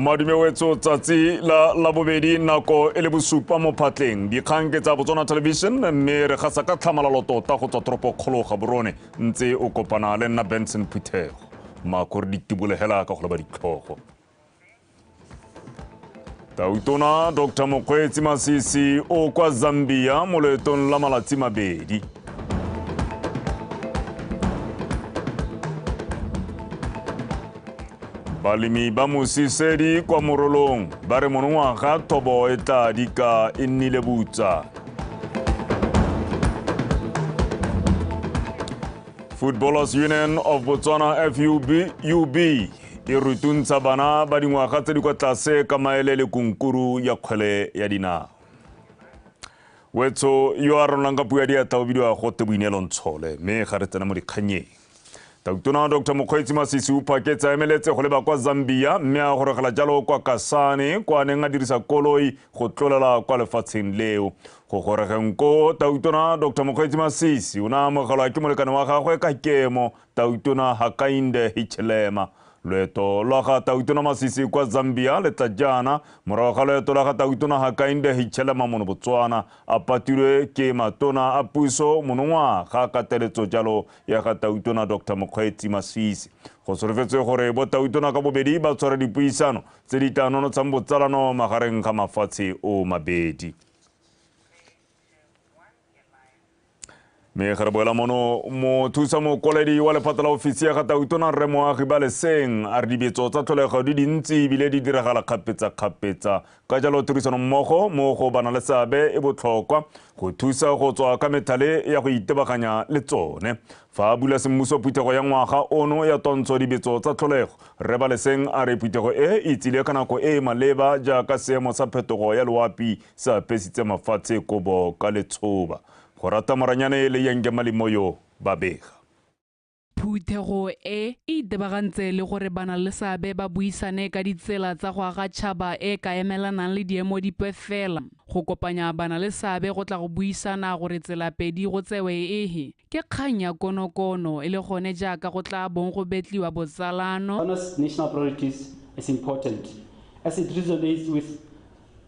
Madimewetso tsatsi la bobedi nako e le bosupa mo phatleng dikgang ke tsa BOTSWANA television mme re gasa ka tlhamalalo tota go tswa toropo kgolo ga borone ntse o kopana le nna Benson Phuthego makore ditibulegela ka go leba ditlhogo. Tautona Dr. Mokgweetsi Masisi o kwa Zambia mo leetong la malatsi mabedi. Balemi ba Mosisedi kwa Morolong ba re monongwaga thobo e tla dika e nnile butsa. Footballers Union of Botswana FUB e rutuntsha bana ba dingwaga tse di kwa tlase ka maele le kunkuru ya kgwele ya dinao. Wetso yo a rolang ka puo ya diatla o bidiwa go Teboinelo Ntshole mme ga re tsena mo dikganyeng. Tautona Dr. Mokgweetsi Masisi o phaketsa emeletse go leba kwa Zambia mme a gorogela jalo kwa Kasane kwa neng a dirisa koloi go tlolela kwa lefatsheng leo. Go goregeng ko Tautona Dr. Mokgweetsi Masisi o na amogelwa ke molekane wa gagwe ka kemo Tautona Hakainde Hichilema. Loeto la ga Tautona Masisi kwa Zambia le tla jana morago ga loeto la ga Tautona Hakainde Hichilema mo Botswana a patilwe ke matona a puso monongwaga ka teletso jalo ya ga Tautona Dr. Mokgweetsi Masisi. Go solofetswe gore bo Tautona ka bobedi ba tshwara dipuisano tse di tla nonotshang botsalano magareng ga mafatshe o mabedi. Me ga re boela mono mo thusa mo koledi wa lephata la ofisi ya ga Tautona Rre Moagi ba leseng a re dibetso tsa tlholego di dintsi bile di diragala kgapetsa ka jalo tirisano mmogo mo go bana le seabe e botlhokwa go thusa go tswa ka methale ya go itebaganya le tsone. Fa bula semmuso Phuthego ya ngwaga ono ya tontsho dibetso tsa tlholego Rre ba leseng a re Phuthego e itsile ka nako e maleba jaaka seemo sa phetogo ya loapi sa apesitse mafatshe kobo ka letshoba. Go rata moranyane le yenge malimoyo ba bega. Phuthego e itebagantse le gore bana le seabe ba buisane ka ditsela tsa go aga tšhaba e ka emelanang le diemo dipe fela. Go kopanya bana le seabe go tla go buisana gore tsela pedi go tsewe ehe ke kgang ya konokono e le gone jaaka go tla bong go betliwa botsalano. National priorities is important as it resonates with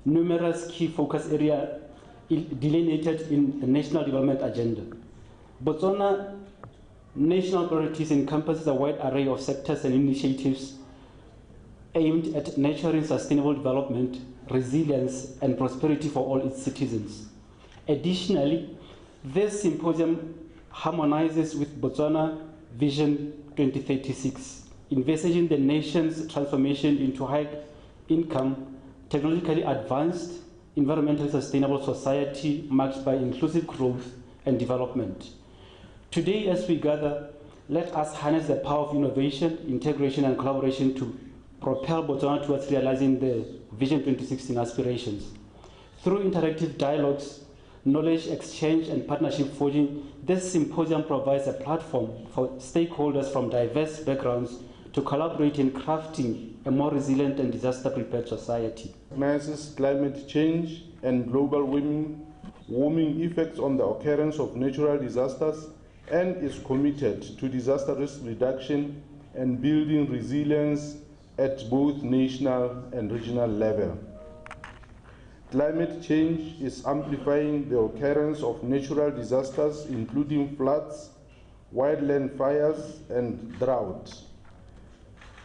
numerous key focus areas delineated in the National Development Agenda. Botswana national priorities encompasses a wide array of sectors and initiatives aimed at nurturing sustainable development, resilience, and prosperity for all its citizens. Additionally, this symposium harmonizes with Botswana Vision 2036, envisaging the nation's transformation into high-income, technologically advanced, environmentally sustainable society marked by inclusive growth and development. Today, as we gather, let us harness the power of innovation, integration, and collaboration to propel Botswana towards realizing the Vision 2016 aspirations. Through interactive dialogues, knowledge exchange, and partnership forging, this symposium provides a platform for stakeholders from diverse backgrounds to collaborate in crafting a more resilient and disaster-prepared society. Recognizes climate change and global warming effects on the occurrence of natural disasters and is committed to disaster risk reduction and building resilience at both national and regional level. Climate change is amplifying the occurrence of natural disasters including floods, wildland fires, and drought.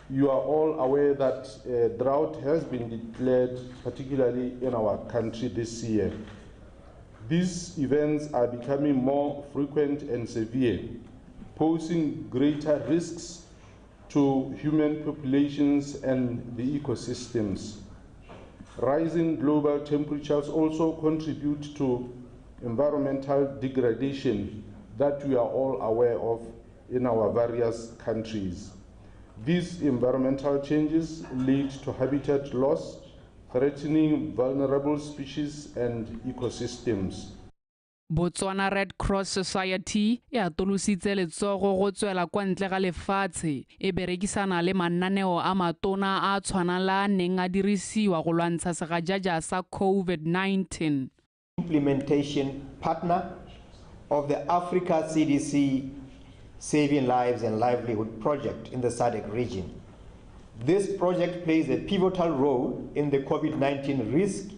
You are all aware that drought has been declared, particularly in our country this year. These events are becoming more frequent and severe, posing greater risks to human populations and the ecosystems. Rising global temperatures also contribute to environmental degradation that we are all aware of in our various countries. These environmental changes lead to habitat loss, threatening vulnerable species and ecosystems. Botswana Red Cross Society e atolositse letsogo go tswela kwa ntle ga lefatshe e berekisana le mananeo a matona a tshwanang le a neng a dirisiwa go lwantsha segajaja sa COVID-19. Implementation partner of the Africa CDC Saving Lives and Livelihood project in the SADC region. This project plays a pivotal role in the COVID-19 risk,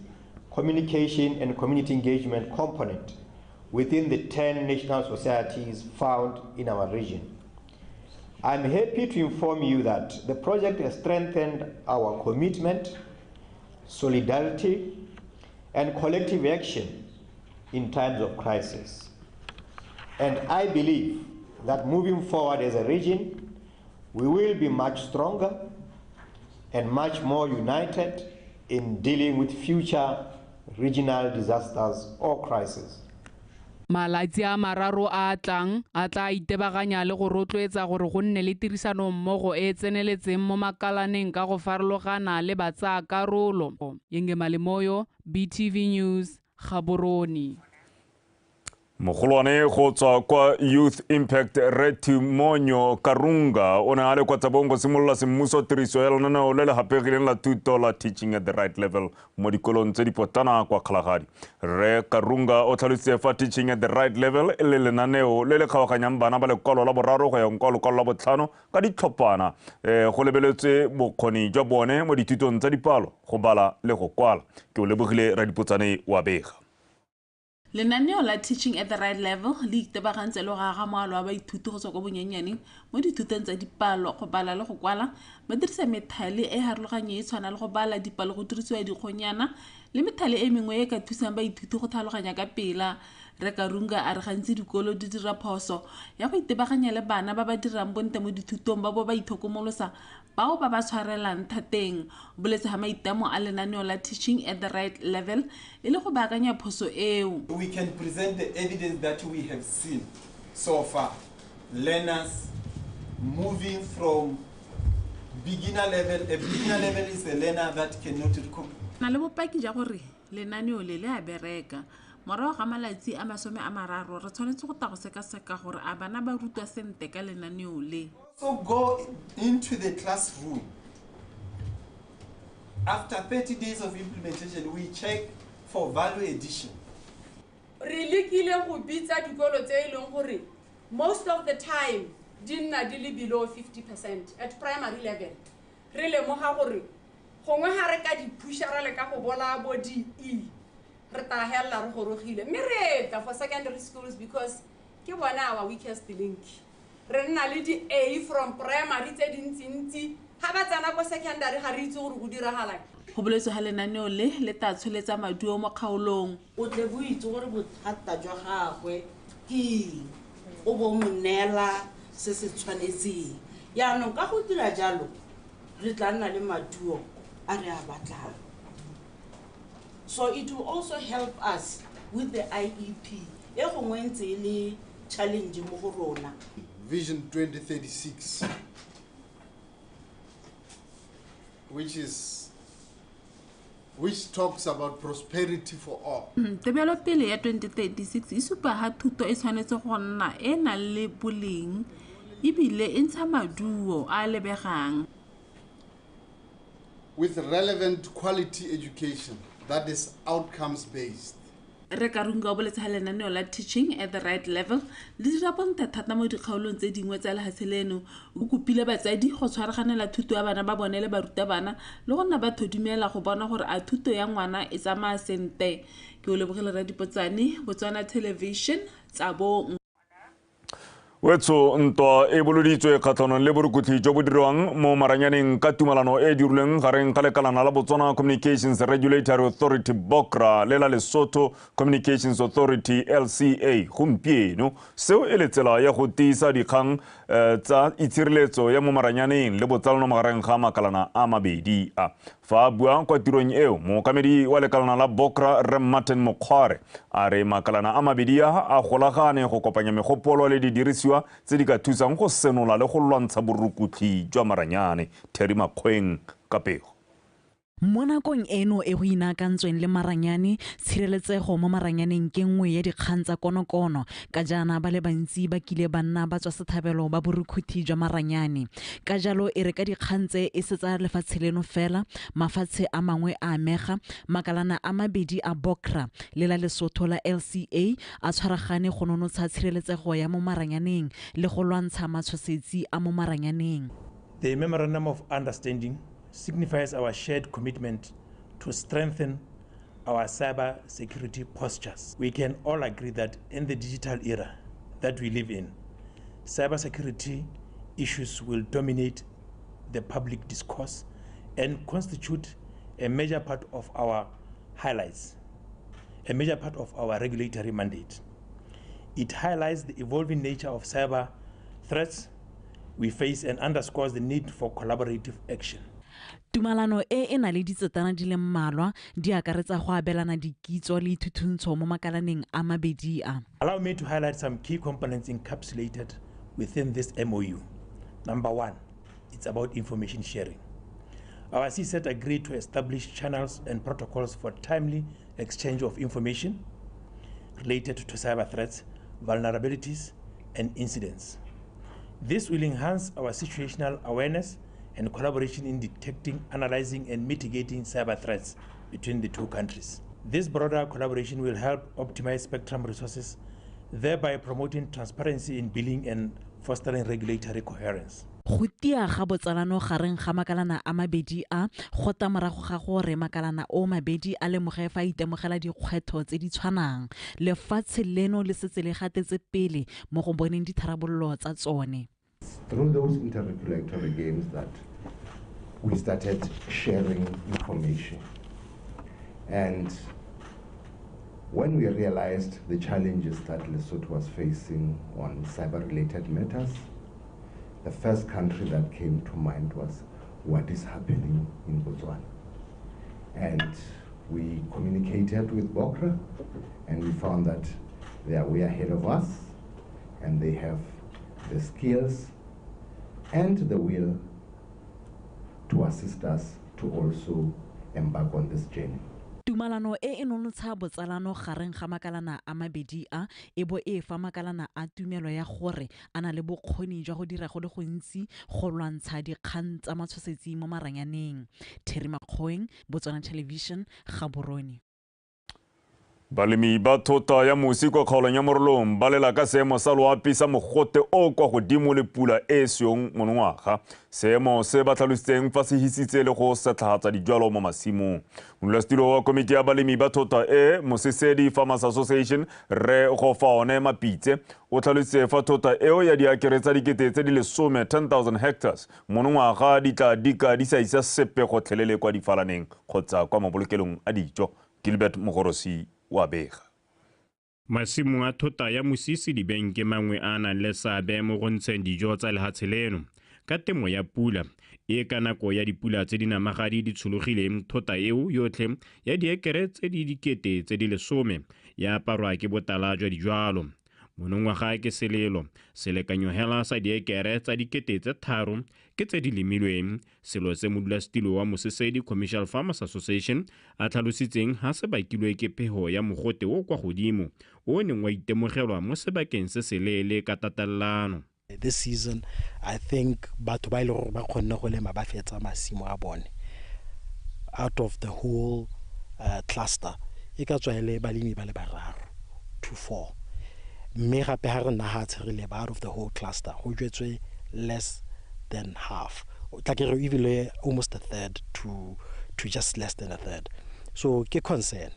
communication, and community engagement component within the 10 national societies found in our region. I'm happy to inform you that the project has strengthened our commitment, solidarity, and collective action in times of crisis. And I believe that moving forward as a region, we will be much stronger and much more united in dealing with future regional disasters or crises. Malatsi a mararo a tlang a tla itebaganya le go rotloetsa gore go nne le tirisano mmogo e tseneletseng mo makalaneng ka go farologana le batsayakarolo. Yenge Malimoyo, BTV News, Gaborone. Mogolwane go tswa kwa Youth Impact Retimonyo Karunga o ne a le kwa Tsabong go simolola semmuso tiriso ya lenaneo le le gapegileng la thuto la Teaching at the Right Level mo dikolong tse di potana kwa Kgalagadi. Re Karunga o tlhalositse fa Teaching at the Right Level e le lenaneo le le kgaoganyang bana ba lekwalo la boraro go ya go lekwalo la botlhano ka ditlhophana go lebeletswe bokgoni jwa bone mo dithutong tsa dipalo go bala le go kwala. Ke o lebogile Radipotsane wa bega. Lenaneo la Teaching at the Right Level le itebagantse le go aga moalo wa baithuti go tswa kwa bonyenyane mo dithutong tsa dipalo go bala le go kwala ba dirisa methale e harologanye e tshwana le go bala dipalo go dirisiwa dikgonyana le methale e mengwe e ka thusang baithuti go tlhaloganya ka pela. Re Karunga a re gantsi dikolo di dira phoso ya go itebaganya le bana ba ba dirang bonte mo dithutong ba bo ba itlhokomolosa bao ba ba tshwarelang thateng. Boletse ga maitamo a lenaneo la Teaching at the Right Level e le go baakanya phoso eo. We can present the evidence that we have seen so far. Learners moving from beginner level. A beginner level is a learner that cannot recover. Na le bopaki ja gore lenaneo le a bereka. Morago ga malatsi a masome a mararo re tshwanetse go ta go sekaseka gore a bana ba rutwa sente ka lenaneo le. So go into the classroom. After 30 days of implementation, we check for value addition. Re lekile go bitsa dikolo tse ileng gore most of the time di nna di le below 50% at primary level. Re lemoga gore gongwe ha re ka di pushara le ka go bola bo di re ta hella re gorogile mme re tla for secondary schools because ke bona our weakest link. Re nna le di A from primary tse dintsi ha ba tsana go secondary ga re itse gore go diragala. Go boletswe ga lenaneo le ta tsholetsa maduo mo kgaolong. O tle bo itse gore bothata jwa gagwe ke o bo monela se se tshwanetseng yaanong ka go dira jalo re tla nna le maduo a re a batlang. So it will also help us with the IEP. E gongwe ntse le challenge mo go rona. Vision 2036, which talks about prosperity for all. Tebelo pele ya 2036 e supa ha thuto e tshwanetse go nna e na le boleng ebile e ntsha maduo a lebegang. With relevant quality education that is outcomes based. Re Karunga o boletse ga lenaneo la Teaching at the Right Level le dira bonte thata mo dikgaolong tse dingwe tsa lehatshe leno. O kopile batsadi go tshwaraganela thuto ya bana ba bone le barutabana le go nna ba thodumela go bona gore a thuto ya ngwana e tsamaya sente. Ke o lebogile Radipotsane, Botswana Television, Tsabong. Wetso ntwa e boloditswe kgatlhanong le borukhutlhi jo bo dirwang mo maranyaneng ka tumalano e dirilweng gareng ga lekalana la Botswana Communications Regulatory Authority BOKRA le la Lesotho Communications Authority LCA gompieno. Seo e le tsela ya go tiisa dikgang tsa itshireletso ya mo maranyaneng le botsalano magareng ga makalana a mabedi a. Fa bua kwa tirong eo mookamedi wa lekalana la BOKRA Rre Martin Mokhware a re makalana a mabedi a golagane go kopanya megopolo le didirisiwa tse di ka thusang go senola le go lwantsha borukhutlhi jwa maranyane. Terry Makgweng ka pego. Mo nakong eno e go inaakantsweng le maranyane, tshireletsego mo maranyaneng ke nngwe ya dikgang tsa konokono. Ka jaana ba le bantsi ba kile ba nna ba tswa sethabelo ba borukhutlhi jwa maranyane. Ka jalo e re ka dikgang tse e setsa lefatshe leno fela, mafatshe a mangwe a amega. Makalana a mabedi a BOKRA le la Lesotho la LCA a tshwaragane go nonotsha tshireletsego ya mo maranyaneng le go lwantsha matshosetsi a mo maranyaneng. The Memorandum of Understanding signifies our shared commitment to strengthen our cyber security postures. We can all agree that in the digital era that we live in, cybersecurity issues will dominate the public discourse and constitute a major part of our highlights, a major part of our regulatory mandate. It highlights the evolving nature of cyber threats we face and underscores the need for collaborative action. Tumalano e na le ditsetana di le mmalwa di akaretsa go abelana dikitso le ithuthuntso mo makalaneng a mabedi a. Allow me to highlight some key components encapsulated within this MOU. Number one, it's about information sharing. Our CSET agreed to establish channels and protocols for timely exchange of information related to cyber threats, vulnerabilities, and incidents. This will enhance our situational awareness and collaboration in detecting, analyzing, and mitigating cyber threats between the two countries. This broader collaboration will help optimize spectrum resources, thereby promoting transparency in billing and fostering regulatory coherence. Go tia ga botsalano gareng ga makalana a mabedi a go ta morago ga gore makalana o mabedi a lemoge fa itemogela dikgwetho tse di tshwanang lefatshe leno le setse le gatetse pele mo go boneng ditharabololo tsa tsone. Through those interregulatory games that we started sharing information, and when we realized the challenges that Lesotho was facing on cyber-related matters, the first country that came to mind was what is happening in Botswana. And we communicated with BOCRA, and we found that they are way ahead of us, and they have the skills and the will to assist us to also embark on this journey. Tumalano e nonotsha botsalano gareng ga makalana a mabedi a e bo e fa makalana a tumelo ya gore ana le bokgoni jwa go dira go le gontsi go lwantsha dikgang tsa matshosetsi mo maranyaneng. Terry Makgoeng, Botswana Television, Gaborone. Balemi ba thota ya mosi kwa kgaolong ya morolong ba lela ka seemo sa loapi sa mogote o kwa godimo le pula e seong monongwaga. Seemo se ba tlhalositseng fa se hisitse le go setlhagatsa dijwalo mo masimong. Modulasetilo wa komiti ya balemi ba thota e Mosesedi Farmers Association re go faone Mapitse o tlhalositse fa thota eo ya diakere tsa dikete tse di le 10,000 hectares monongwaga di tla dika di sa isa sepe go tlhelele kwa difalaneng kgotsa kwa mabolokelong a dijo. Gilbert Mogorosi wa bega. Masimo a thota ya mosisi dibenke mangwe a nang le seabe mo go ntsheng dijo tsa lehatshe leno ka temo ya pula e ka nako ya dipula tse di namagadi di tshologileng. Thota eo yotlhe ya diekere tse di dikete tse di le 10 ya aparwa ke botala jwa dijwalo. Monongwaga ke selelo selekanyo hela sa diekere tsa dikete tse 3 ke tse di lemilweng. Selo se modulasetilo wa Mosesedi Commercial Farmers Association a tlhalositseng ha se bakilwe ke pheho ya mogote o kwa godimo o neng wa itemogelwa mo sebakeng se selele ka tatallano. This season, I think batho ba ile gore ba kgonne go lema ba fetsa masimo a bone. Out of the whole cluster, e ka tswa ile balemi ba le bararo to 4. Mme gape ha re nna ha tsherile ba out of the whole cluster go jwetswe less than half. Like even almost a third to just less than a third. So ke concern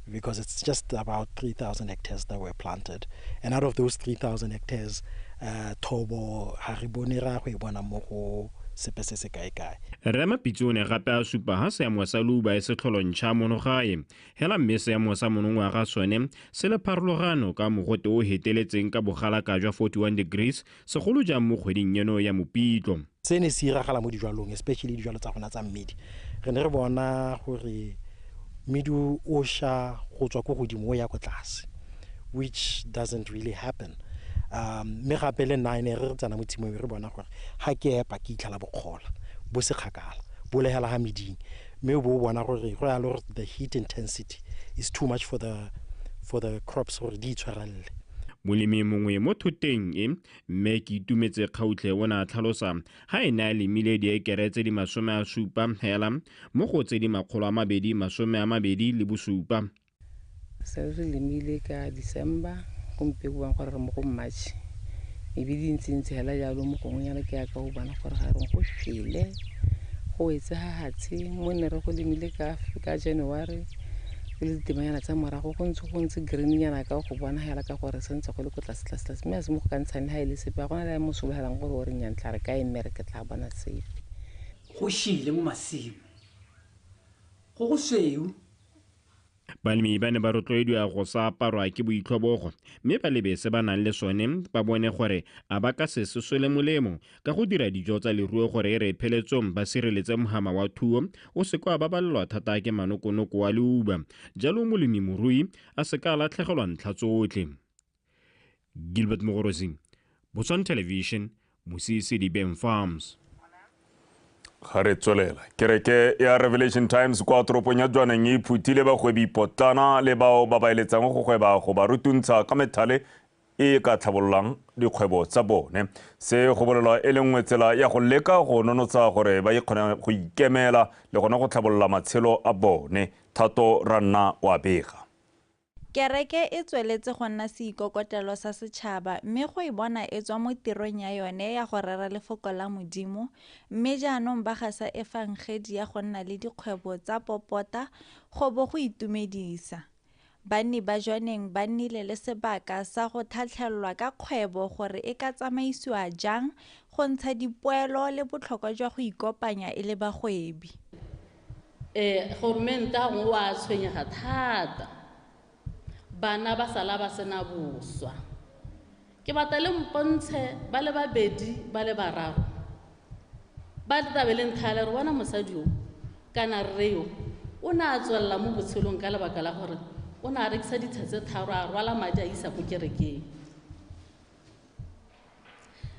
because it's just about 3,000 hectares that were planted, and out of those 3,000 hectares, thobo ha re bone ra go e bona mo go sepe se se kae. Rema Pitsone gape a supa ha seemo sa luba e se tlholontšha monogae hela mme seemo sa monongwaga sone se le pharologano ka mogote o heteletseng ka bogalaka jwa 41 degrees segolo jang mo kgweding eno ya Mopitlo. Se ne se iragala mo dijwalong, especially dijwalo tsa gona tsa mmidi. Re ne re bona gore mmidi o sha go tswa go godimo ya go tlase, which doesn't really happen. Me gape le 9 re tsana mo tshimo re bona gore ha ke epa ke itlhala bokgola bo se khakala bo lehela ha meding me bo bona gore go ya le the heat intensity is too much for the crops gore di tshwarelle. Molemi mongwe mo thoteng e mme ke itumetse kgautlhe bona tlhalosa ha ena le mile diekere tse di 70 hela mo go tse di 227. Se re lemile ka December gompe go bang gore mo go March e be dintsintsi hela jalo mo gongonyana ke ya ka go bona gore ga reng go file go etse hahatsi mo ne re go lemile ka January le ditemanyana tsa morago go ntse green nyana ka go bona hela ka gore sentse go le go tlase mme a se mo go ka ntshane ha ile sepe gona le mosolohelang gore o re nyantla re ka emereka tla bona sepe go shile mo masimo go sweu. balemi ba ne ba rotloediwa go sa aparwa ke boitlhobogo mme ba lebese ba nang le sone ba bone gore a ba ka se sesole molemo ka go dira dijo tsa leruo gore e re pheletsong ba sireletse mohama wa thuo o se kwa ba balelwa thata ke manokonoko wa leuba jalo molemi morui a se ka latlhegelwa ntlha tsotlhe. Gilbert Mogorosi, Botswana Television, Mosisi Dibeng Farms. Gare tswelela kereke ya Revelation Times kwa toropong ya Jwaneng e phutile bagwebi potlana le bao ba baeletsang go gweba go ba rutuntsha ka methale e ka tlhabollang dikgwebo tsa bone. Se go bolelwa e le nngwe tsela ya go leka go nonotsa gore ba ikgona go ikemela le gona go tlhabolla matshelo a bone. Thato Ranna wa bega. Kereke e tsweletse go nna seikokotelo sa setšhaba mme go e bona e tswa mo tirong ya yone ya go rera lefoko la Modimo mme jaanong ba gasa efangedi ya go nna le dikgwebo tsa popota go bo go itumedisa. Banni ba Jwaneng ba nnile le sebaka sa go tlhatlhelwa ka kgwebo gore e ka tsamaisiwa jang go ntsha dipoelo le botlhokwa jwa go ikopanya e le bagwebi. Gormenta go wa tshwenyega thata. Bana ba sala ba sena boswa ke batla le mpontshe ba le babedi ba le bararo ba ditabeleng thale re bona mosadi yo kana rreo o na tswella mo botshelong ka lebaka la gore o na rekisa ditshetse tharo a rwala madi a isa go kerekeng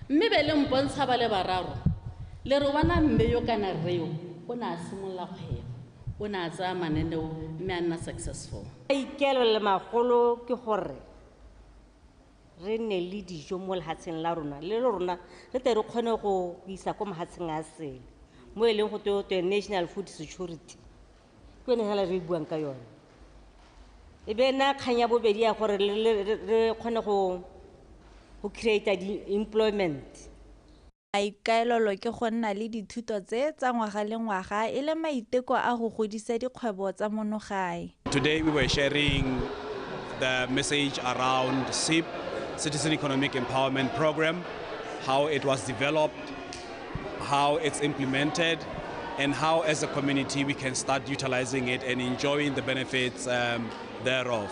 mme be le mpontsha ba le bararo le re bona mme yo kana rreo o na simolla kgwebo o na tsa mananeo mme a nna successful. Ikelo le magolo ke gore re ne le dijo mo lehatsheng la rona le rona re tle re kgone go isa ko mahatsheng a sele mo e leng go to national food security ke ne hela re buang ka yone e be na khanya bobedi ya gore re kgone go create di employment. Maikaelelo ke go nna le dithuto tse tsa ngwaga le ngwaga e le maiteko a go godisa dikgwebo tsa monogae. Today we were sharing the message around CEP, Citizen Economic Empowerment Program, how it was developed, how it's implemented, and how as a community we can start utilizing it and enjoying the benefits thereof.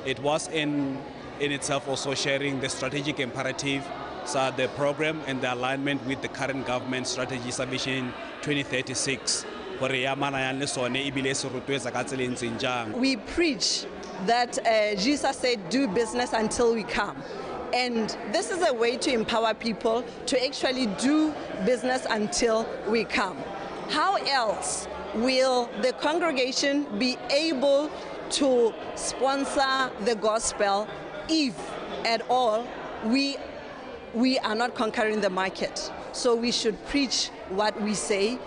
It was in itself also sharing the strategic imperative the program and the alignment with the current government strategy Vision 2036. We preach that Jesus said, do business until we come. And this is a way to empower people to actually do business until we come. How else will the congregation be able to sponsor the gospel if at all we are not conquering the market? So we should preach what we say.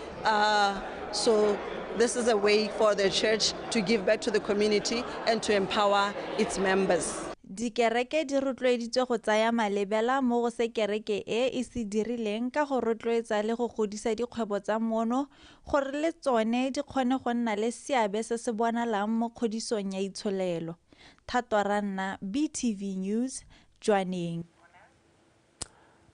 So this is a way for the church to give back to the community and to empower its members. Dikereke di rotloeditswe go tsaya malebela mo go se kereke e se dirileng ka go rotloetsa le go godisa dikgwebo tsa mono gore le tsone di kgone go nna le seabe se se bonalang mo kgodisong ya itsholelo. Thato Ranna, BTV News, Jwaneng.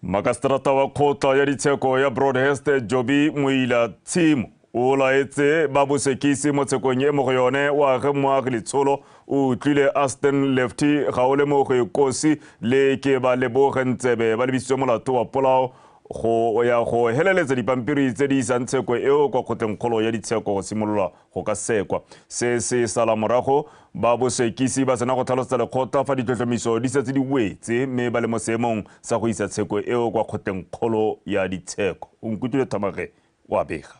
Makastrata wa kgotla ya ditsheko ya Broadhurst Jobi Moila Tshimo o laetse ba bosekisi mo tshekong e mo go yone wa ge moagi letsholo o tlile Aston Lefty ga o le mo go kosi le ke ba lebogentsebe ba lebisitswe molato wa polao go ya go heleletsa dipampiri tse di isang tsheko eo kwa kgotleng kgolo ya ditsheko go simolola go ka sekwa se sala morago ba bosekisi ba sena go tlhalosetsa lekgotla fa ditlhotlhomiso di setse di wetse mme ba le mo seemong sa go isa tsheko eo kwa kgotleng kgolo ya ditsheko o nkutile Thamage wa bega.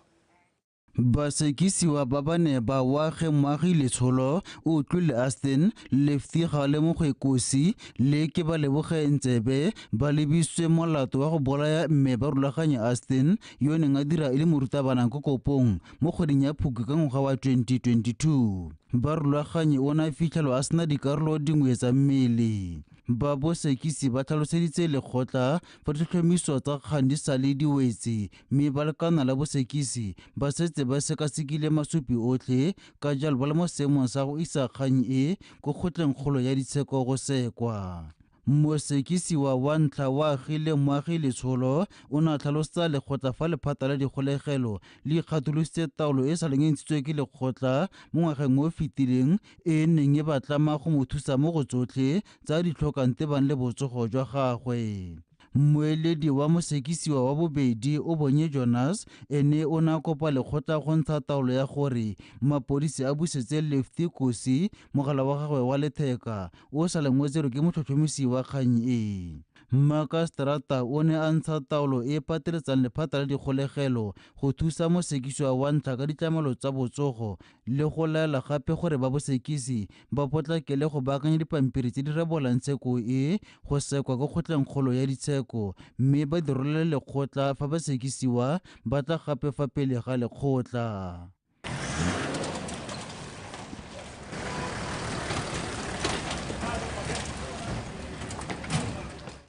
Basekisiwa ba bane ba wage moagi letsholo o tlile Aston Lefty ga le mo go kosi le ke ba lebogentsebe ba lebisitswe molato wa go bolaya mme ba rulaganya Aston yo neng a dira ile morutabana ko kopong mo kgweding ya Phukwi ka ngwaga wa 2022. Ba rulaganye o na fitlhelwa a sena dikarolo dingwe tsa mmele. ba bosekisi ba tlhaloseditse lekgotla fa ditlhomiso tsa kgang di sa le di wetse mme ba lekana la bosekisi ba setse ba sekasekile masupi otlhe ka jalo ba le mo seemong sa go isa kgang e ko kgotleng kgolo ya ditsheko go sekwa. Mosekisi wa ntlha wa agile moagi letsholo o ne a tlhalosetsa lekgotla fa lephata la dikgolegelo le ikgatolositse taolo e sa leng e ntshitswe ke lekgotla mo ngwageng o fetileng e neng e batlama go mo thusa mo go tsotlhe tsa ditlhokang tebang le botsogo jwa gagwe. Moeledi wa mosekisiwa wa bobedi o Bonye Jonas ene o ne a kopa lekgotla go ntsha taolo ya gore mapodisi a busetse Lefty Kosi mogala wa gagwe wa letheka o sa leng o tserwe ke motlhotlhomisi wa kgang e. Makastrata o ne a ntsha taolo e pateletsang lephata la dikgolegelo go thusa mosekisiwa wa ntlha ka ditlamelo tsa botsogo le go laela gape gore ba bosekisi ba potlakele go baakanya dipampiri tse di rebolang tsheko e go sekwa ko kgotleng kgolo ya ditsheko mme ba dirolele lekgotla fa basekisiwa ba tla gape fa pele ga lekgotla.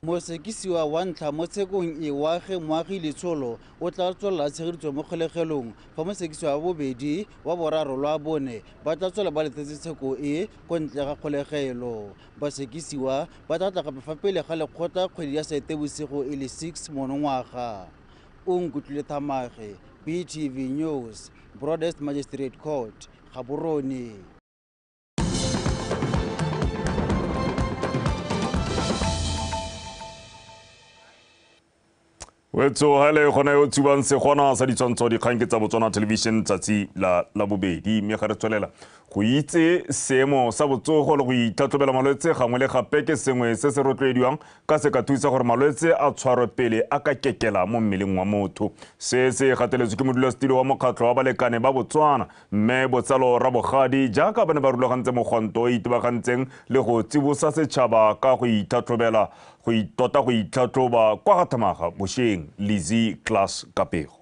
Mosekisiwa wa ntlha mo tshekong e waage moagi letsholo o tla tswelela tshegediso mo kgolegelong fa mosekisiwa wa bobedi wa boraro lwa bone ba tla tswela ba letetse tsheko e ko ntle ga kgolegelo. Basekisiwa ba tla tla gape fa pele ga lekgotla kgwedi ya Seetebosigo e le 6 monongwaga. O Nkutlwile Thamage, BTV News, Broadest Magistrate Court, Gaborone. Wetso hale gona yo tsubang se gona sa ditshwantsho dikgang ke tsa Botswana television tsatsi la bobedi mme ga re tswelela go itse seemo sa botsogo le go itlhatlhobela malwetse gangwe le gape ke sengwe se se rotloediwang ka se ka thusa gore malwetse a tshwarwe pele a ka kekela mo mmeleng wa motho. Se se gateletswe ke modulasetilo wa mokgatlho wa balekane ba Botswana mme Botsalo Rabogadi jaaka ba ne ba rulagantse mogwanto o itebagantseng le go tsibosa setšhaba ka go itlhatlhobela go itlhatlhoba kwa Gathamaga Bosheng Lizzy Class Kapego.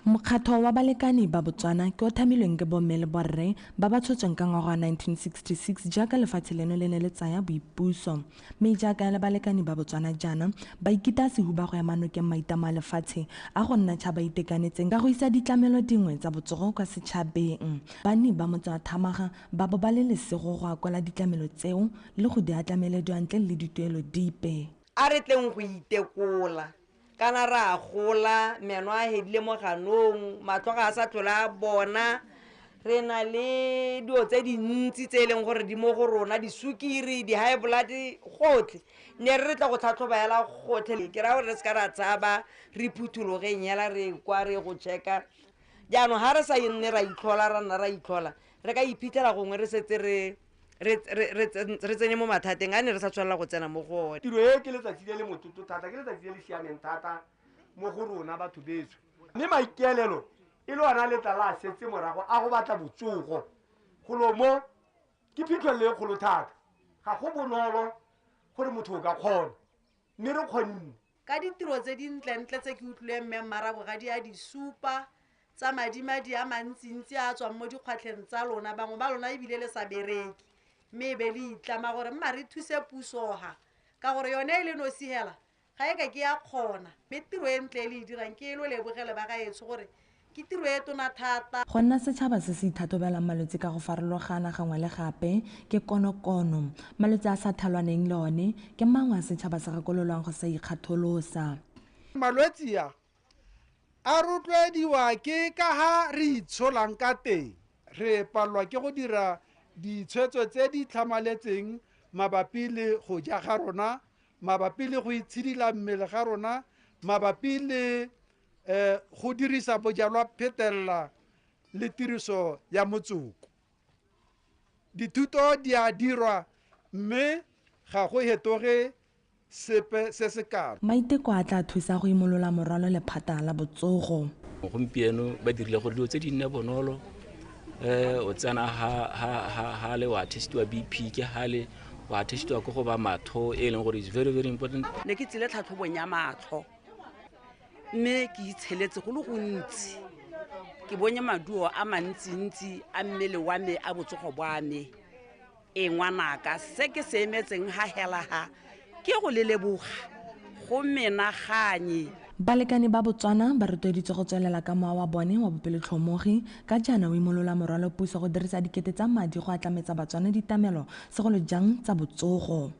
Mokgatlho wa balekane ba Botswana ke o thamilweng ke bomme le borre ba ba tshotsweng ka ngwaga wa 1966 jaaka lefatshe leno le ne le tsaya boipuso mme jaaka le balekane ba Botswana jaana ba ikita sehuba go ya manokeng maitama a lefatshe a go nna tšhaba itekanetseng ka go isa ditlamelo dingwe tsa botsogo kwa setšhabeng. Bani ba motse wa Thamaga ba bo ba le lesego go akola ditlamelo tseo le go di atlamelediwa ntle le dituelo dipe. A re tleng go itekola kana ra gola meno a hedile mo ganong matlho ga a sa tlola bona re na le dio tse dintsi tse leng gore di mo go rona disukiri di high blood gotlhe ne re tla go tlhatlhobaela gotlhe ke ra gore re se ka ra tsaba re phuthulogeng yela re kwa re go checka jaanong ha re sa nne ra itlhola ra nna ra itlhola re ka iphithela gongwe re setse re tsene mo mathateng a ne re sa tshwanela go tsena mo go one. Tiro e ke letsatsi le motlotlo thata ke letsatsi le siameng thata mo go rona batho betso mme maikeelelo e le ona le tla la setse morago a go batla botsogo golo mo ke phitlhelelo e kgolo thata ga go bonolo gore motho o ka kgona mme re kgonne ka ditiro tse dintlentle tse ke utlwileng mme Marabogadi a di supa tsa madimadi a mantsintsi a tswang mo dikgwatlheng tsa lona bangwe ba lona ebile le sa bereki mme be le itlama gore mma re thuse pusoga ka gore yone e le nosigela ga e ka ke ya kgona mme tiro e ntle le e dirang ke elo lebogele ba ga etso gore ke tiro e tona thata. Go nna setšhaba se se ithathobelang malwetse ka go farologana gangwe le gape ke konokono malwetse a sa thalwaneng le one ke mangwe a setšhaba se gakololwang go sa ikgatholosa. Malwetse a rotloediwa ke ka ha re itsholang ka teng re palwa ke go dira ditshwetso tse di tlhamaletseng mabapi le go ja ga rona mabapi le go itshidila mmele ga rona mabapi le go dirisa bojalwa phetelela le tiriso ya motsoko. Dithuto di a dirwa mme ga go hetoge sepe se se kalo. Maiteko a tla thusa go imolola morwalo lephata la botsogo. Gompieno ba dirile gore dilo tse di nne bonolo o tsena ha le wa testiwa BP ke hale wa testiwa go ba matho e leng gore is very very important. Ne ke tsile tlhatlhobong ya matho mme ke itsheletse go le gontsi ke bonye maduo a mantsintsi a mmele wa me a botsogo bwa me ngwanaka se ke se emetseng ha hela ha ke go le leboga go menaganye. Balekani ba Botswana ba rotloeditswe go tswelela ka mowa wa bone wa bopelotlhomogi ka jaana o imolola morwalo puso go dirisa dikete tsa madi go atlametsa Batswana ditamelo segolo jang tsa botsogo.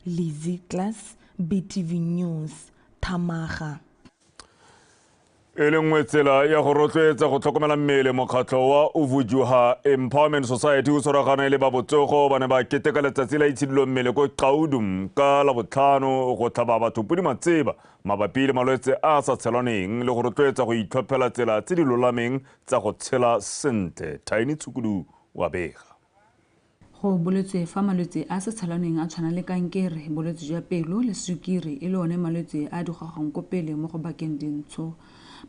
Lizzy Class, BTV News, Thamaga. E le nngwe tsela ya go rotloetsa go tlhokomela mmele mokgatlho wa Uvujuha Empowerment Society o tshwaragane le ba botsogo ba ne ba keteka letsatsi la itshidilo mmele ko Gaudum ka la botlhano go tlhaba batho podimatseba mabapi le malwetse a sa tshelaneng le go rotloetsa go itlhophela tsela tse di lolameng tsa go tshela sentle. Tiny Tsukudu wa bega. Go bolwetse fa malwetse a sa tshelaneng a tshwana le kankere, bolwetse jwa pelo le sukiri e le one malwetse a digagang ko pele mo go bakeng dintsho.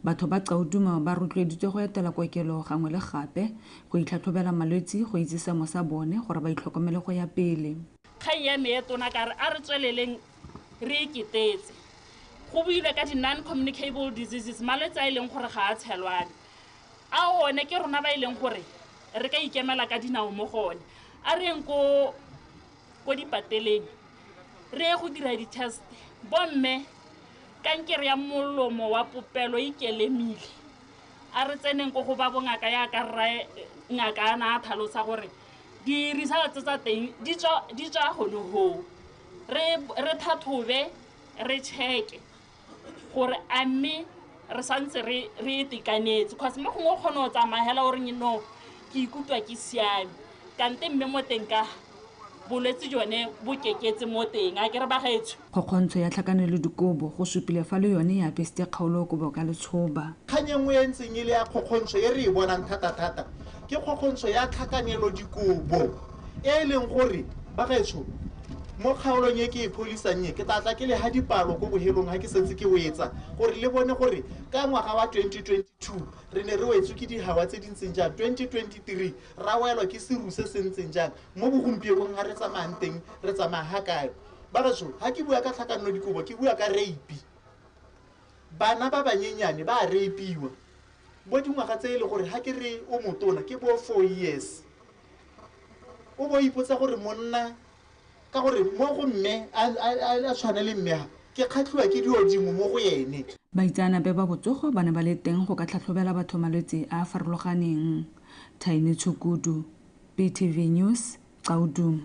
Batho ba Gauduma ba rotloeditswe go etela kokelo gangwe le gape go itlhatlhobela malwetse go itse seemo sa bone gore ba itlhokomele go ya pele. Kgang ya me tona ka re a re tsweleleng re iketetse go buile ka di non-communicable diseases malwetse a ileng gore ga a tshelwane a one ke rona ba ileng gore re ka ikemela ka dinao mo gone a re eng ko dipateleng re go dira di-test bomme kankere ya molomo wa popelo ikelemile a re tseneng go ba bongaka ya ka rra ngaka ana a tlhalosa gore di results tsa teng di tswa gone ho re thathobe re cheke gore a mme re santse re itekanetse cause mo gongwe kgone go tsamagela gore no ke ikutlwa ke siame kante mme mo teng ka bolwetse jone bo keketse mo teng a ke re ba gaetsho kgokgontsho ya tlhakanelo dikobo go supile fa le yone ya besite kgaolo go boka letshoba kganyengwe e ntseng ile ya kgokgontsho e re e bonang thata ke kgokgontsho ya tlhakanelo dikobo e leng gore ba gaetsho mo kgaolong e ke e pholisang ke tlatla ke le ha dipalo go bohelong ha ke setse ke o etsa gore le bone gore ka ngwaga wa 2022 re ne re wetswe ke dihawa tse dintseng jang 2023 ra welwa ke seru se sentseng jang mo bogompiekong ga re tsamayang teng re tsamaya ha kae ba gaso ha ke bua ka tlhakanelo dikobo ke bua ka rape bana ba banyenyane ba rapeiwa bo dingwaga tse e le gore ha ke re o motona ke bo 4 years o bo ipotsa gore monna ka gore mo go mme a tshwana le mme ke kgatlhiwa ke diodimo mo go yene. Baitsanape ba botsogo ba ne ba le teng go ka tlhatlhobela batho malwetse a farologaneng. Tiny Tsukudu, BTV News, Gaudum.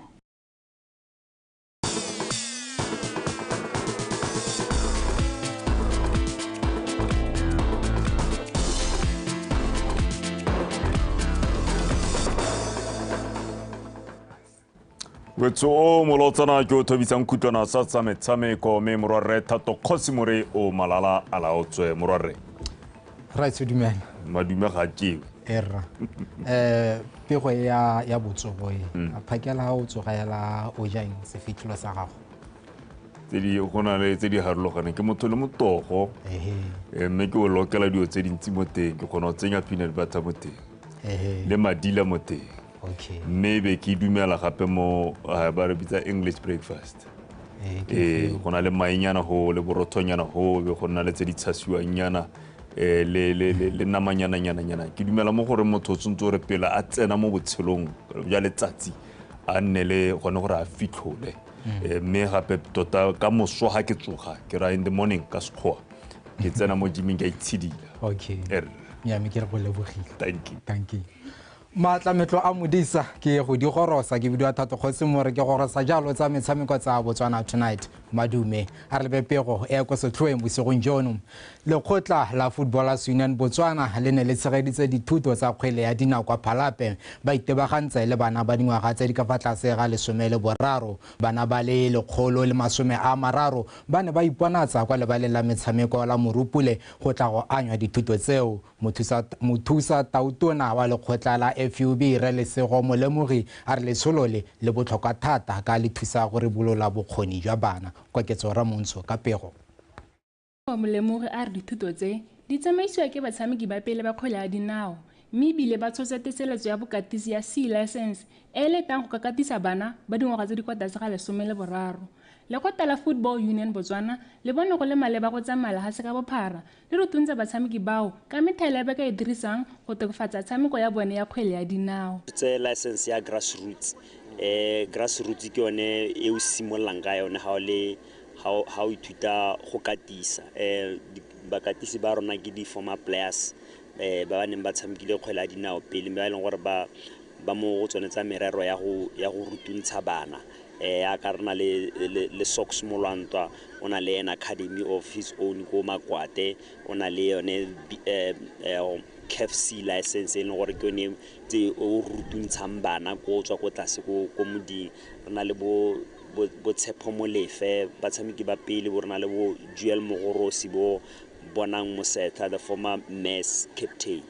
Wetso o molotsana ke o thobisang kutlwana sa tsa metshameko me morwarre Thato Khosimore o malala a laotswe morwarre. Right dumela. Madume ga ke. Erra. Pego ya botsogo e. A phakela o tsogela o jang se fitlhelo sa gago. Tse di gona le tse di harologane ke motho le motogo. Mme ke o lokela dio tse dintsi mo teng ke gona o tsenya peanut butter mo teng. Le madila mo teng. Okay. Maybe ki dumela gape mo ba re bitsa English breakfast. Go na le mainyana ho le borothonyana ho be go na le tse di tshasiwanyana le namanyana ke dumela mo gore motho tsontso re pela a tsena mo botshelong ya letsatsi a nne le gone gore a fitlhole mme gape tota ka moswa ha ke tsoga ke ra in the morning ka sekgoa ke tsena mo gyming ka itshidila. Okay. Ya me ke re go lebogile. Thank you. Matlametlo a modisa ke go di gorosa ke bidiwa Thato Khosimore ke gorosa jalo tsa metshameko tsa Botswana tonight madume a re bepego e go se tloeng bosigong jono lekgotla la Footballers Union Botswana le ne le tshegeditse dithuto tsa kgwele ya dinao kwa Phalape ba itebagantse le bana ba dingwaga tse di ka fa tlase ga 13 bana ba le 130 ba ne ba iponatsa kwa lebaleng la metshameko la Morupule go tla go anywa dithuto tseo mothusa tautona wa lekgotla la FUB re le sego molemogi a re letsolole le botlhokwa thata ka le thusa gore bolola bokgoni jwa bana kwa ketso ra montsho ka pego. Molemogi a re dithuto tse di tsamaisiwa ke batshameki ba pele ba kgwele ya dinao mme ebile ba tshotse teseletso ya bokatisi ya C license e le tang go ka katisa bana ba dingwaga tse di kwa tlase ga 13. Lekgotla la Football Union Botswana le bone go le maleba go tsamaya ga se ka bophara le re tuntse batshameki bao ka methale ba ka e dirisang go tokafatsa tshameko ya bone ya kgwele ya dinao. Tse license ya grassroots grassroots ke yone e o simololang ka yone ha o ithuta go katisa bakatisi ba rona ke di former players ba ba neng ba tshamekile kgwele ya dinao pele ba leng gore ba mo go tsone tsa merero ya go rutuntsha bana a ka rena le Sox Molwantwa o na le an academy of his own go Makwate o na le yone KFC license e leng gore ke yone tse o rutuntshang bana go tswa ko tlase ko moding re na le bo Tshepo Molefe batshameki ba pele bo rena le bo Joel Mogorosi bo Bonang Moseta, the former mess captain.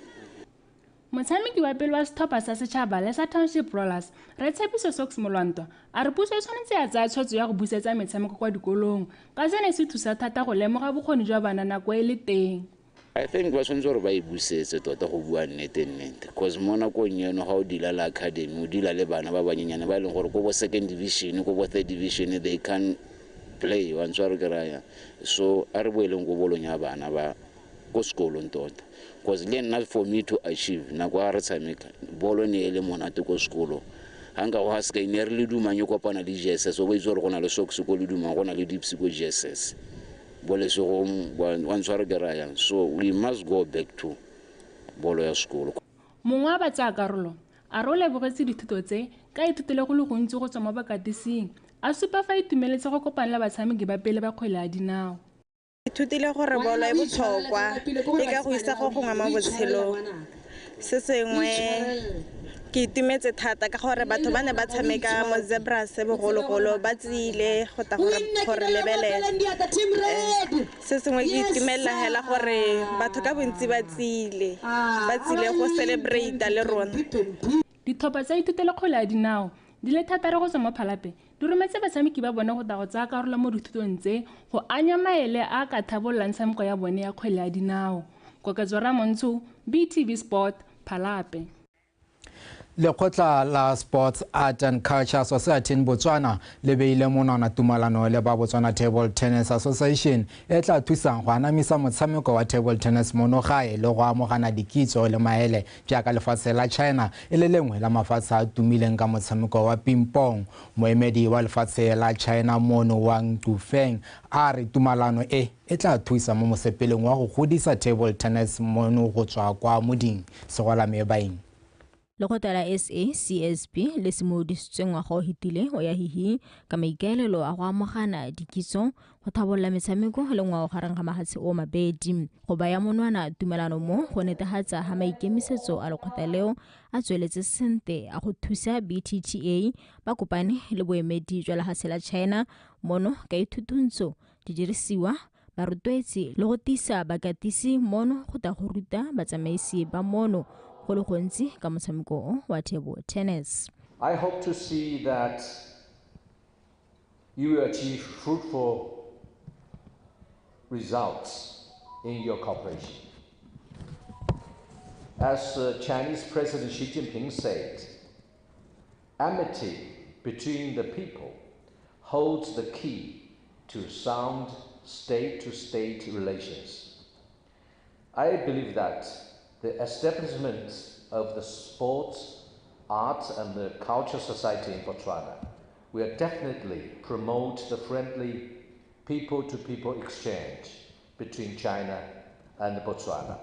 Motshameki wa pele wa setlhopha sa setšhaba le sa Township Rollers re Tshepiso Sox Molwantwa a re puso e tshwanetse ya tsaya tshwetso ya go busetsa metshameko kwa dikolong ka sene se thusa thata go lemoga bokgoni jwa bana nako e le teng. I think ba tshwanetse gore ba e busetse tota go bua nnete because mo nakong eno ga o dila le academy o dila le bana ba banyenyane ba e leng gore ko bo second division ko bo third division they can play wa ntse re kry-a so a re boeleng ko bolong ya bana ba ko sekolong tota because le nna for me to achieve nako a re tshameka bolo ne e le monate ko sekolo ga nka go ga seka ne re le dumanye kopana le GSS o ba itse gore go na le Sox ko le dumang go na le Dips ko GSS bole se go wa ntse re kry-a so we must go back to bolo ya sekolo. Mongwe wa batsa karolo a re o lebogetse dithuto tse ka ithutele go le gontsi go tswa mo bakatising a supa fa itumeletse go kopana le batshameki ba pele ba kgwele ya dinao. Ithutile gore bolo e botlhokwa e ka go isa go gongwe mo botshelong se sengwe ke itumetse thata ka gore batho ba ne ba tshameka mo Zebras bogologolo ba tsile go ta gore lebelele se sengwe ke itumelela hela gore batho ka bontsi ba tsile go celebrate le rona. Dithopa tsa ithutele kgwele ya dinao di le thata re go tswa mo Phalape di rometse batshameki ba bone go ta go tsaya karolo mo dithutong tse go anya maele a ka thabollang tshameko ya bone ya kgwele ya dinao. Koketso Ramontsho, BTV Sport, Phalape. Lekgotla la Sports, Art and Culture Society in Botswana le beile monwana tumalano le ba Botswana Table Tennis Association e tla thusang go anamisa motshameko wa table tennis mono gae le go amogana dikitso le maele jaaka lefatshe la China e le lengwe la mafatshe a tumileng ka motshameko wa ping pong. Moemedi wa lefatshe la China mono Wang Dufeng a re tumalano e tla thusa mo mosepeleng wa go godisa table tennis mono go tswa kwa moding segola mebaing. Lekgotla la SACSP le simolodisitsweng ngwaga o hitile o ya hihi ka maikaelelo a go amogana dikitso go thabolla metshameko le ngwao gareng ga mafatshe o mabedi go baya monwana tumelano mo go netefatsa ga maikemisetso a lekgotla leo a tsweletse sente a go thusa BTTA ba kopane le boemedi jwa lefatshe la China mono ka ithutontsho didirisiwa barutwetsi le go tisa bakatisi mono go ta go ruta batsamaisi ba mono go le gontsi ka motshameko wa table tennis. I hope to see that you achieve fruitful results in your cooperation. As Chinese President Xi Jinping said, amity between the people holds the key to sound state-to-state relations. I believe that the establishment of the Sports, Arts and the Culture Society in Botswana will definitely promote the friendly people-to-people exchange between China and Botswana.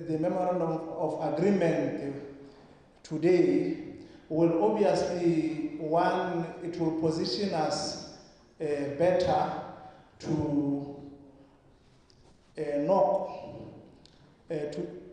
The memorandum of agreement today will obviously, one, it will position us better to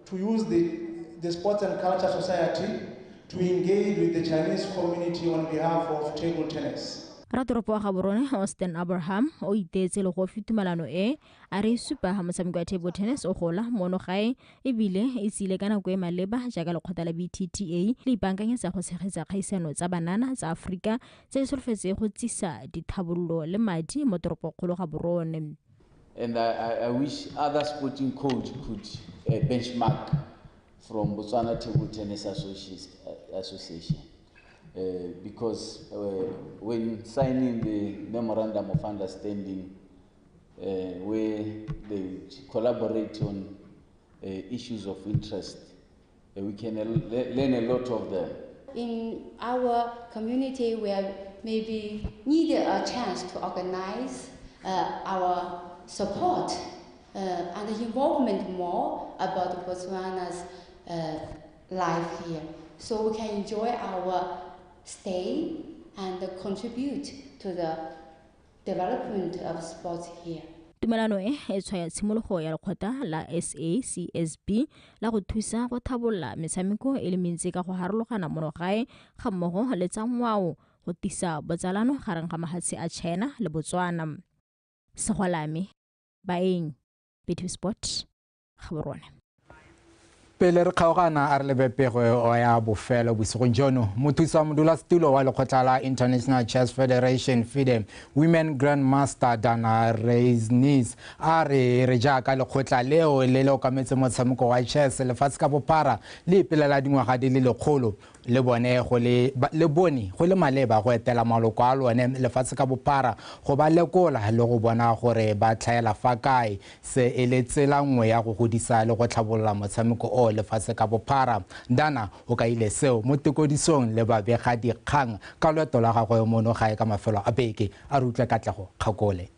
to use the Sports and Culture Society to engage with the Chinese community on behalf of table tennis. Ratoropo wa Gaborone Austin Abraham o itetse le go fitumalano e a re supa ha motshameko wa table tennis o gola mono gae e bile e tsile ka nako e maleba jaaka lekgotla la BTTA le ipankanyetsa go tshegetsa kgaisano tsa banana tsa Afrika tse di solofetse go tsisa dithabololo le madi mo toropokgolo Gaborone. And I wish other sporting codes could benchmark from Botswana Table Tennis Association. Because when signing the memorandum of understanding where they collaborate on issues of interest, we can learn a lot of them. in our community will maybe need a chance to organize our support and involvement more about Botswana's life here, so we can enjoy our stay and contribute to the development of sports here. Tumelano e tshwaya tshimologo ya lekgotla la SACSB la go thusa go thabolla metshameko e le mentsi ka go harologana monogae ga mmogo le tsa ngwao go tisa botsalano gareng ga mahatshe a China le Botswana. Segolame baeng Betty Sport Gaborone. Pele re kgaogana a re lebepego o ya bofelo bosigong jono mothusa modulasetulo wa lekgotla la International Chess Federation FIDE Women Grandmaster Dana Reisnis a re jaaka lekgotla leo le le okametse motshameko wa chess lefatshe ka bophara le ipelela dingwaga di le lekgolo le bone go le maleba go etela maloko a lone lefatshe ka bophara go ba lekola le go bona gore ba tlhaela fa kae se e le tsela nngwe ya go godisa le go tlhabolola motshameko o lefatshe ka bophara. Dana o ka ile seo mo tikodisong le babega dikgang ka loeto la gagwe mono gae ka mafelo a beke a re utlwe Katlego Kgakole.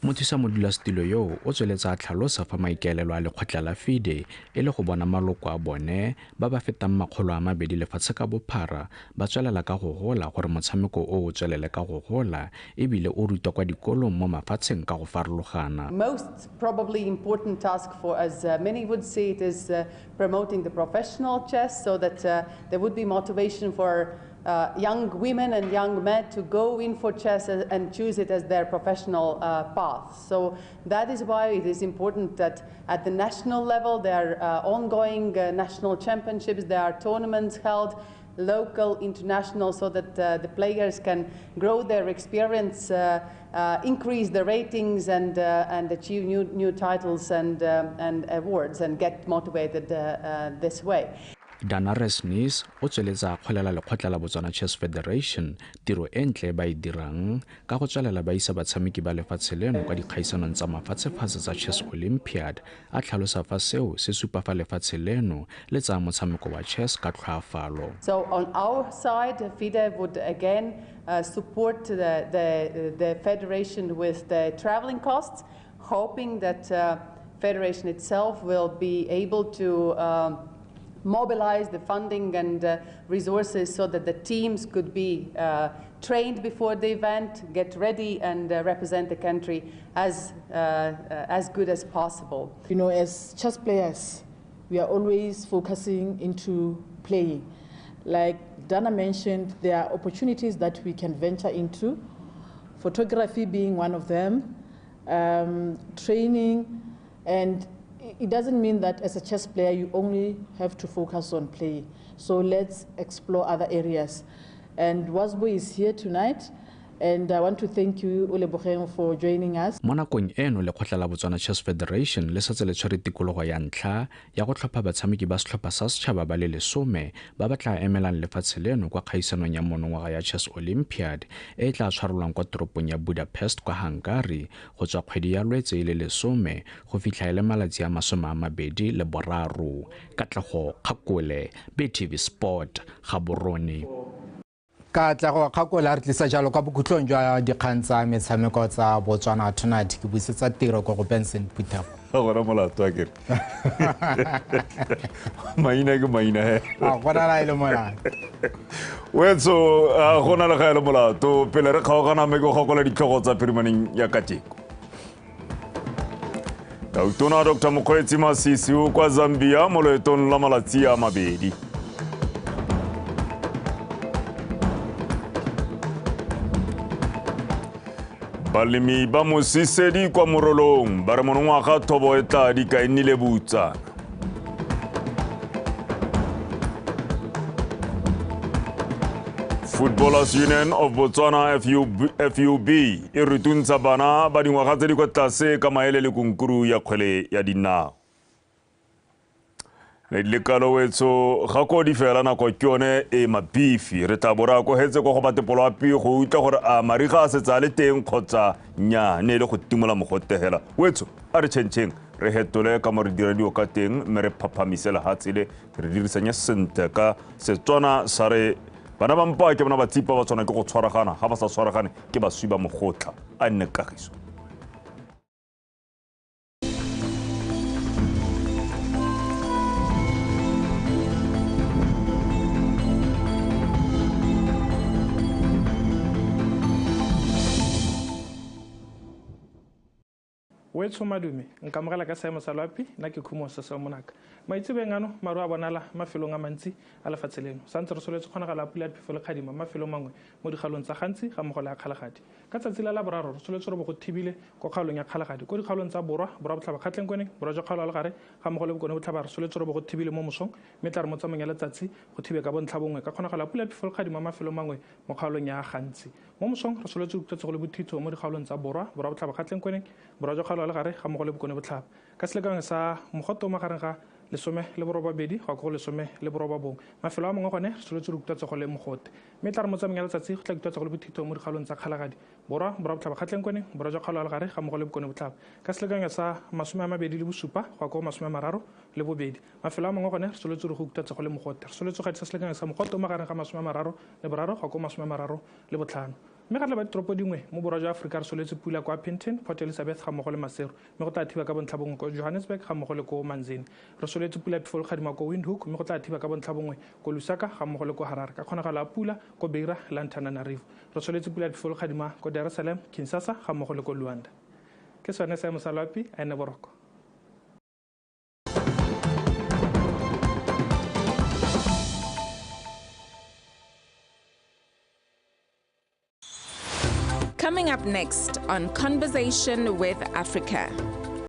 Mothusa modulasetulo yo o tsweletsa a tlhalosa fa maikaelelo a lekgotla la FIDE e le go bona maloko a bone ba ba fetang 200 lefatshe ka bophara ba tswelela ka go gola gore motshameko o tswelele ka go gola ebile o rutwa kwa dikolong mo mafatsheng ka go farologana. Most probably important task for us, many would say it is promoting the professional chess so that there would be motivation for young women and young men to go in for chess and choose it as their professional path. So that is why it is important that at the national level there are ongoing national championships, there are tournaments held, local, international, so that the players can grow their experience, increase the ratings and achieve new titles and awards and get motivated this way. Dana Reisnis o tsweletsa kgolela lekgotla la Botswana Chess Federation tiro e ntle ba e dirang ka go tswelela ba isa batshameki ba lefatshe leno kwa dikgaisanong tsa mafatshe-fatshe tsa Chess Olympiad a tlhalosa fa seo se supa fa lefatshe leno le tsa motshameko wa chess ka tlhoafalo. So on our side, FIDE would again support the federation with the traveling costs, hoping that federation itself will be able to mobilize the funding and resources so that the teams could be trained before the event, get ready and represent the country as good as possible. You know, as chess players, we are always focusing into playing. Like Dana mentioned, there are opportunities that we can venture into, photography being one of them, training, and it doesn't mean that as a chess player you only have to focus on playing. So let's explore other areas. And Wasbo is here tonight, and I want to thank you, Ulebogeng, for joining us. Mo nakong eno lekgotla la Botswana Chess Federation le setse le tshwere tikologo ya ntlha ya go tlhopha batshameki ba setlhopha sa setšhaba ba le 10 ba ba tla emelang lefatshe leno kwa kgaisanong ya monongwaga ya Chess Olympiad e tla tshwarolwang kwa toropong ya Budapest kwa Hungary go tswa kgwedi ya Lwetse le 10 go fitlha le malatsi a 23. Katlego Kgakole, BTV Sport, Gaborone. Katlego Kgakole a re tlisa jalo ka bokhutlong jwa dikgang tsa metshameko tsa Botswana Tonight ke busetsa tiro go Benson Putego. Gora molato a kere maina ke maina he gona la ile mona wetso gona le ga ile molato pele re kgaogana me go gokola ditlhogo tsa perimaneng ya kateko. Dautona Dr. Mokgweetsi Masisi o kwa Zambia mo loetong la malatsi a mabedi. Balemi ba Mosisedi kwa Morolong ba re monongwaga thobo e tla di ka nnile Botswana. Footballers Union of Botswana FUB e rutuntsha bana ba dingwaga tse di kwa tlase ka maele le kunkuru ya kgwele ya dinao. Le kalo wetso ga go di fela nako ke yone e mabifi re tla bora go hetse go go batepolo api go utla gore a mariga a setsa le teng kgotsa nya ne le go timola mogotehela wetso a re tšhentšheng re hetole ka mo re dira dio ka teng mme re phaphamisela hatsile re dirisanya sente ka Setswana sa re bana ba mpa ke bona ba tsipa ba tsona ke go tshwaragana ga ba sa tshwaragane ke ba swi ba mogotla a nne kagiso. Wetso madume nka mogela ka seemo sa loapi nna ke khumo se se monaka maitsebeng ano maru a bonala mafelong a mantsi a lefatshe leno santse re soletse kgonagala a pula phefo le khadima mafelo mangwe mo dikgaolong tsa gantsi ga mmogo le a kgalagadi ka tsatsi la boraro re soletse re bo go thibile ko kgaolong ya kgalagadi ko dikgaolong tsa borwa botlhaba kgatlheng kweneng borwa jwa kgaolo a le gare ga mmogo le bokone botlhaba re soletse re bo go thibile mo mosong mme tla re mo tsamayng ya letsatsi go thibe ka bontlhabongwe ka kgonagala a pula phefo le khadima mafelo mangwe mo kgaolong ya gantsi mo mosong re soletse go le bothitho mo dikgaolong tsa borwa botlhaba kgatlheng kweneng borwa jwa kgaolo a le gare ga mmogo le bokone botlhaba ka selekano sa mogoto magareng ga 12 go go 11 mafelo a mangwe gone re soletse re kutwa go le mogote mme tla re mo tsameng ya letsatsi go tla kutwa go le bothito mo dikgaolong tsa kgalagadi borwa botlhaba kgatlheng kweneng borwa jwa kgaolo a le gare ga mmogo le bokone botlhaba ka selekano sa 27 go go 32 mafelo a mangwe gone re soletse re go kutwa go le mogote re soletse go etsa selekano sa mogoto magareng ga 33 go go 35 mme ga le ba ditoropo dingwe mo borwa jwa Afrika re soletse pula kwa Pinton, Port Elizabeth ga mmogo le Maseru mme go tla thiba ka bontlhabongwe ko Johannesburg ga mmogo le ko Manzini re soletse pula phefo le khadima ko Windhoek mme go tla thiba ka bontlhabongwe ko Lusaka ga mmogo le ko Harare ka kgonagalo a pula ko Beira le Antananarivo re soletse pula phefo le khadima ko Dar es Salaam, Kinshasa ga mmogo le ko Luanda ke sone seemo sa loapi a ene boroko. Coming up next on Conversation with Africa.